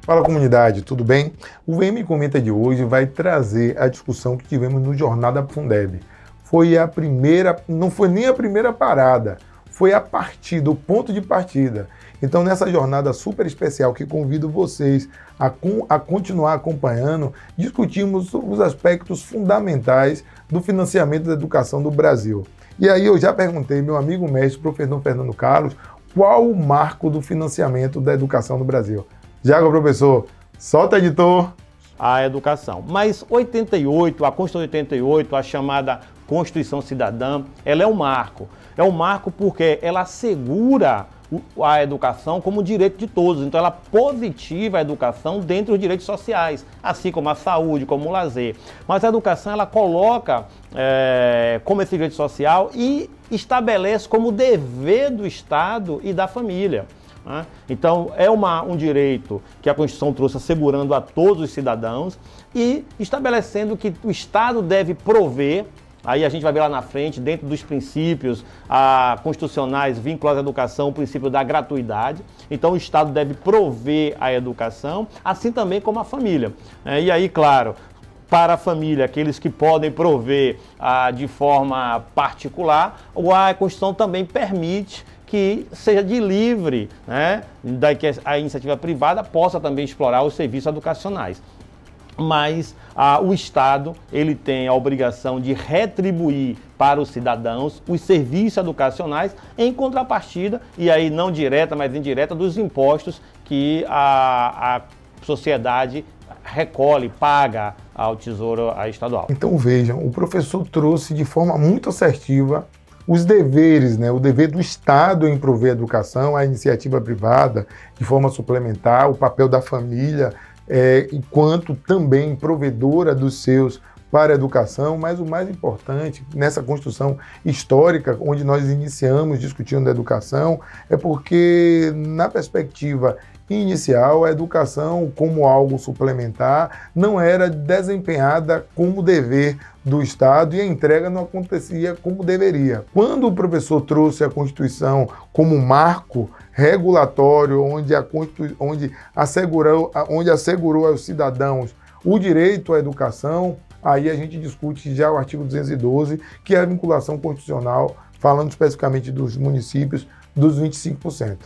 Fala comunidade, tudo bem? O VM Comenta de hoje vai trazer a discussão que tivemos no Jornada Fundeb. Foi a primeira, não foi nem a primeira parada, foi a partida, o ponto de partida. Então nessa jornada super especial que convido vocês a continuar acompanhando, discutimos os aspectos fundamentais do financiamento da educação do Brasil. E aí eu já perguntei meu amigo mestre, professor Fernando Carlos, qual o marco do financiamento da educação no Brasil? Jago, professor, solta, editor. A educação. Mas 88, a Constituição de 88, a chamada Constituição Cidadã, ela é um marco. É um marco porque ela assegura a educação como direito de todos. Então ela positiva a educação dentro dos direitos sociais, assim como a saúde, como o lazer. Mas a educação ela coloca como esse direito social e estabelece como dever do Estado e da família. Então, é um direito que a Constituição trouxe assegurando a todos os cidadãos e estabelecendo que o Estado deve prover, aí a gente vai ver lá na frente, dentro dos princípios constitucionais vinculados à educação, o princípio da gratuidade. Então, o Estado deve prover a educação, assim também como a família. E aí, claro, para a família, aqueles que podem prover de forma particular, a Constituição também permite que seja de livre, daí que a iniciativa privada possa também explorar os serviços educacionais. Mas o Estado ele tem a obrigação de retribuir para os cidadãos os serviços educacionais em contrapartida, e aí não direta, mas indireta, dos impostos que a sociedade recolhe, paga ao Tesouro Estadual. Então vejam, o professor trouxe de forma muito assertiva os deveres, o dever do Estado em prover a educação, a iniciativa privada de forma suplementar, o papel da família, enquanto também provedora dos seus para a educação, mas o mais importante nessa construção histórica, onde nós iniciamos discutindo a educação, é porque na perspectiva inicial, a educação como algo suplementar não era desempenhada como dever do Estado e a entrega não acontecia como deveria. Quando o professor trouxe a Constituição como marco regulatório, onde assegurou aos cidadãos o direito à educação, aí a gente discute já o artigo 212, que é a vinculação constitucional, falando especificamente dos municípios, dos 25%.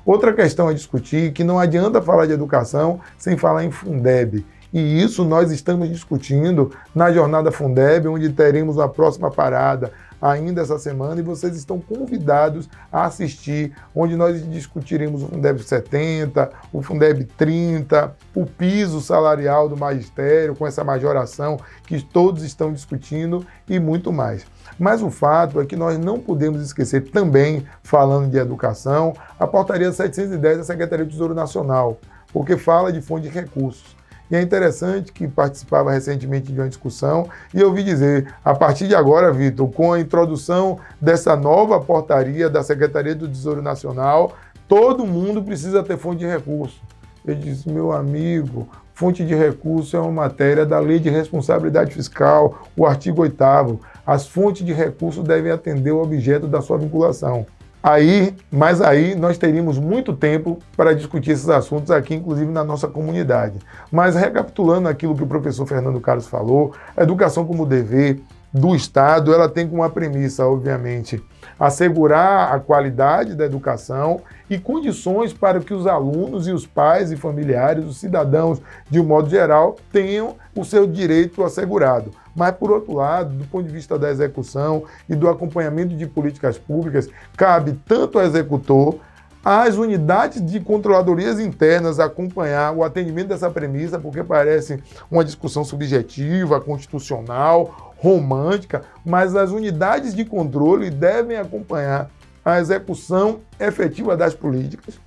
Outra questão a discutir, que não adianta falar de educação sem falar em Fundeb. E isso nós estamos discutindo na Jornada Fundeb, onde teremos a próxima parada ainda essa semana, e vocês estão convidados a assistir, onde nós discutiremos o Fundeb 70, o Fundeb 30, o piso salarial do magistério, com essa majoração que todos estão discutindo e muito mais. Mas o fato é que nós não podemos esquecer também, falando de educação, a portaria 710 da Secretaria do Tesouro Nacional, porque fala de fonte de recursos. E é interessante que participava recentemente de uma discussão e eu ouvi dizer, a partir de agora, Vitor, com a introdução dessa nova portaria da Secretaria do Tesouro Nacional, todo mundo precisa ter fonte de recurso. Eu disse, meu amigo, fonte de recurso é uma matéria da Lei de Responsabilidade Fiscal, o artigo 8º. As fontes de recurso devem atender o objeto da sua vinculação. Mas aí nós teríamos muito tempo para discutir esses assuntos aqui, inclusive na nossa comunidade. Mas recapitulando aquilo que o professor Fernando Carlos falou, a educação como dever do Estado, ela tem como uma premissa, obviamente, assegurar a qualidade da educação e condições para que os alunos e os pais e familiares, os cidadãos, de um modo geral, tenham o seu direito assegurado. Mas, por outro lado, do ponto de vista da execução e do acompanhamento de políticas públicas, cabe tanto ao executor, às unidades de controladorias internas acompanhar o atendimento dessa premissa, porque parece uma discussão subjetiva, constitucional, romântica, mas as unidades de controle devem acompanhar a execução efetiva das políticas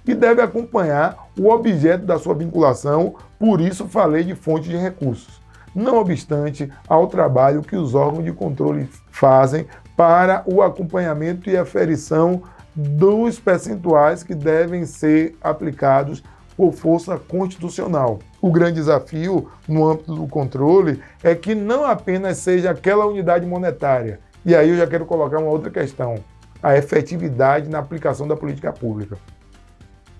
e devem acompanhar o objeto da sua vinculação, por isso falei de fonte de recursos. Não obstante ao trabalho que os órgãos de controle fazem para o acompanhamento e aferição dos percentuais que devem ser aplicados por força constitucional. O grande desafio no âmbito do controle é que não apenas seja aquela unidade monetária, e aí eu já quero colocar uma outra questão, a efetividade na aplicação da política pública.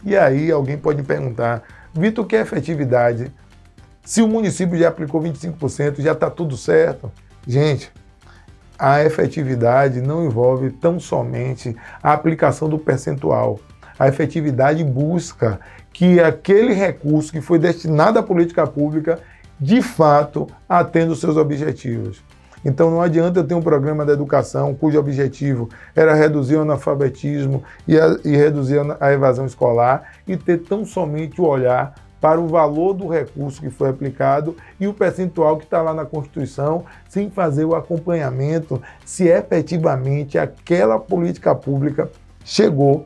E aí alguém pode me perguntar, Vitor, o que é efetividade? Se o município já aplicou 25%, já está tudo certo? Gente, a efetividade não envolve tão somente a aplicação do percentual. A efetividade busca que aquele recurso que foi destinado à política pública, de fato, atenda os seus objetivos. Então não adianta eu ter um programa de educação cujo objetivo era reduzir o analfabetismo e reduzir a evasão escolar e ter tão somente o olhar para o valor do recurso que foi aplicado e o percentual que está lá na Constituição, sem fazer o acompanhamento se efetivamente aquela política pública chegou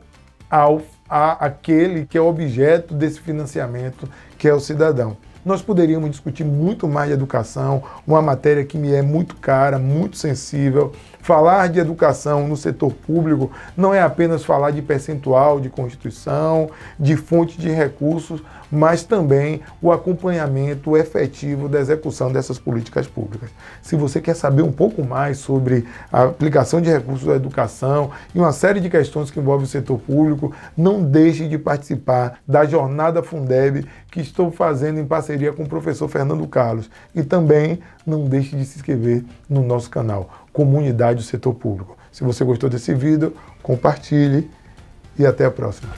àquele que é o objeto desse financiamento, que é o cidadão. Nós poderíamos discutir muito mais de educação, uma matéria que me é muito cara, muito sensível. Falar de educação no setor público não é apenas falar de percentual, de Constituição, de fonte de recursos, mas também o acompanhamento efetivo da execução dessas políticas públicas. Se você quer saber um pouco mais sobre a aplicação de recursos da educação e uma série de questões que envolvem o setor público, não deixe de participar da Jornada Fundeb que estou fazendo em parceria com o professor Fernando Carlos. E também não deixe de se inscrever no nosso canal, Comunidade do Setor Público. Se você gostou desse vídeo, compartilhe e até a próxima.